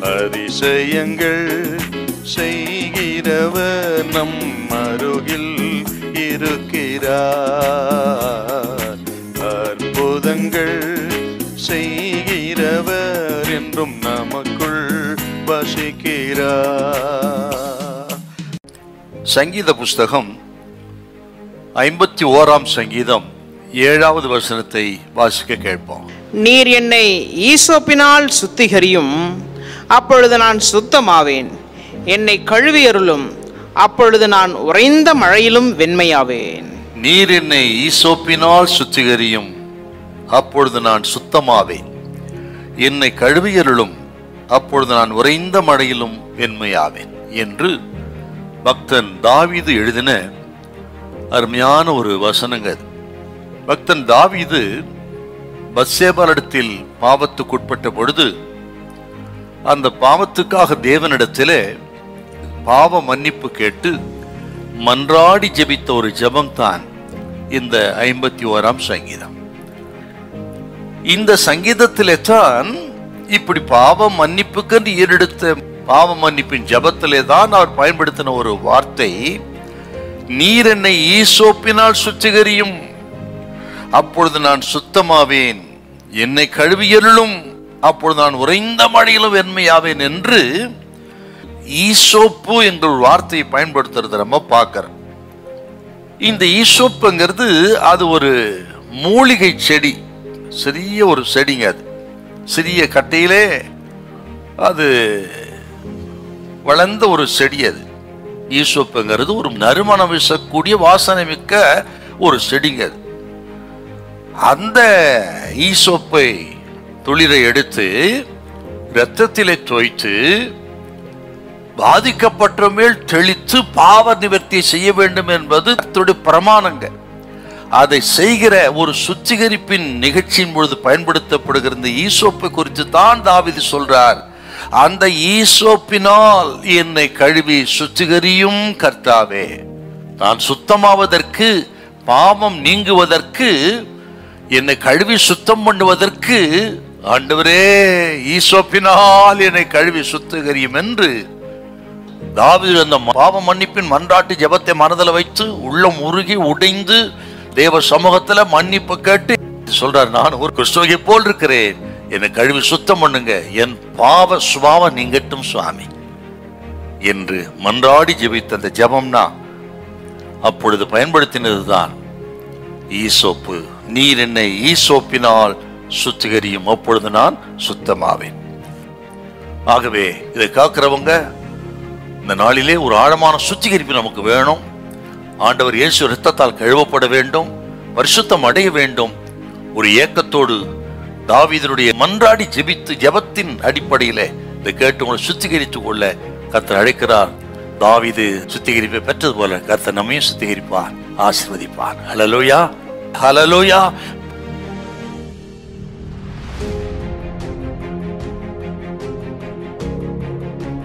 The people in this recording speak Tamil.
அதிசயங்கள் செய்கிறவர் நம் அருகில் இருக்கிறார். அற்புதங்கள் செய்கிறவர் என்றும் நமக்குள் வசிக்கிறார். சங்கீத புஸ்தகம் 51ஆம் சங்கீதம் 7வது வசனத்தை வாசிக்க கேட்போம். நீர் என்னை ஈசோப்பினால் சுத்திகரியும், அப்பொழுது நான் சுத்தமாவேன். என்னை கழுவியருளும், அப்பொழுது நான் உறைந்த மழையிலும் வெண்மையாவேன். நீர் என்னை ஈசோப்பினால் சுத்திகரியும், அப்பொழுது நான் சுத்தமாவேன். என்னை கழுவியருளும், அப்பொழுது நான் உறைந்த மழையிலும் வெண்மையாவேன் என்று பக்தன் தாவீது எழுதின அருமையான ஒரு வசனங்க. பக்தன் தாவீது பத்சேபாளிடத்தில் பாவத்துக்குட்பட்ட பொழுது அந்த பாவத்துக்காக தேவனிடத்திலே பாவ மன்னிப்பு கேட்டு மன்றாடி ஜெபித்த ஒரு ஜெபம்தான் இந்த 51ஆம் சங்கீதம். இந்த சங்கீதத்திலே தான் இப்படி பாவ மன்னிப்புக்கு ஏறெடுத்த பாவ மன்னிப்பின் ஜெபத்திலே தான் அவர் பயன்படுத்தின ஒரு வார்த்தை, நீர் என்னை ஈசோப்பினால் சுத்திகரியும், அப்பொழுது நான் சுத்தமாவேன். என்னை கழுவியருளும், அப்பொழுது நான் உறைந்த மழையிலும் வெண்மையாவேன் என்று ஈசோப்பு என்ற ஒரு வார்த்தையை பயன்படுத்துறத நம்ம பார்க்கிறோம். இந்த ஈசோப்புங்கிறது அது ஒரு மூலிகை செடி, சிறிய ஒரு செடிங்க. அது சிறிய கட்டையிலே அது வளர்ந்த ஒரு செடி. அது ஈசோப்புங்கிறது ஒரு நறுமணம் வீசக்கூடிய வாசனை மிக்க ஒரு செடிங்க. அது அந்த ஈசோப்பை துளிரை எடுத்து இரத்தத்திலே தோய்த்து பாதிக்கப்பட்ட மேல் தெளித்து பாவ நிவர்த்தி செய்ய வேண்டும் என்பது பிரமாணங்க. அதை செய்கிற ஒரு சுத்திகரிப்பின் நிகழ்ச்சியின் பொழுது பயன்படுத்தப்படுகிற இந்த ஈசோப்பை குறித்து தான் தாவீது சொல்றார், அந்த ஈசோப்பினால் என்னை கழுவி சுத்திகரியும் கர்த்தாவே. நான் சுத்தமாவதற்கு, பாவம் நீங்குவதற்கு, என்னை கழுவி சுத்தம் பண்ணுவதற்கு ஆண்டவரே ஈசோப்பினால் என்னை கழுவி சுத்திகரியும் என்று தாவீது அந்த பாவ மன்னிப்பின் மன்றாட்டு ஜெபத்தை மனதில் வைத்து உள்ளம் உருகி உடைந்து தேவ சமூகத்துல மன்னிப்பு கேட்டு சொல்றார், நான் ஒரு கிறிஸ்துவை போல் இருக்கிறேன், என்னை கழுவி சுத்தம் பண்ணுங்க, என் பாவ சுபாவம் நீங்கட்டும் சுவாமி என்று மன்றாடி ஜெபித்த அந்த ஜெபம்னா அப்பொழுது பயன்படுத்தினதுதான் ஈசோப்பு. நீர் என்னை ஈசோப்பினால் சுத்திகரியும், அப்பொழுது நான் சுத்தமாவேன். ஆகவே இதை காக்கிறவங்க இந்த நாளிலே ஒரு ஆழமான சுத்திகரிப்பு நமக்கு வேணும். ஆண்டவர் இயேசு இரத்தத்தால் கழுவப்பட வேண்டும், பரிசுத்தம் அடைய வேண்டும். ஒரு ஏக்கத்தோடு தாவீதுடைய மன்றாடி ஜெபித்து ஜெபத்தின் அடிப்படையிலே இதை கேட்டு உங்களை சுத்திகரித்துக் கொள்ள கர்த்தர் அழைக்கிறார். தாவீது சுத்திகரிப்பை பெற்றது போல கர்த்தர் நம்மையும் சுத்திகரிப்பார், ஆசீர்வதிப்பார். ஹல்லேலூயா, ஹல்லேலூயா.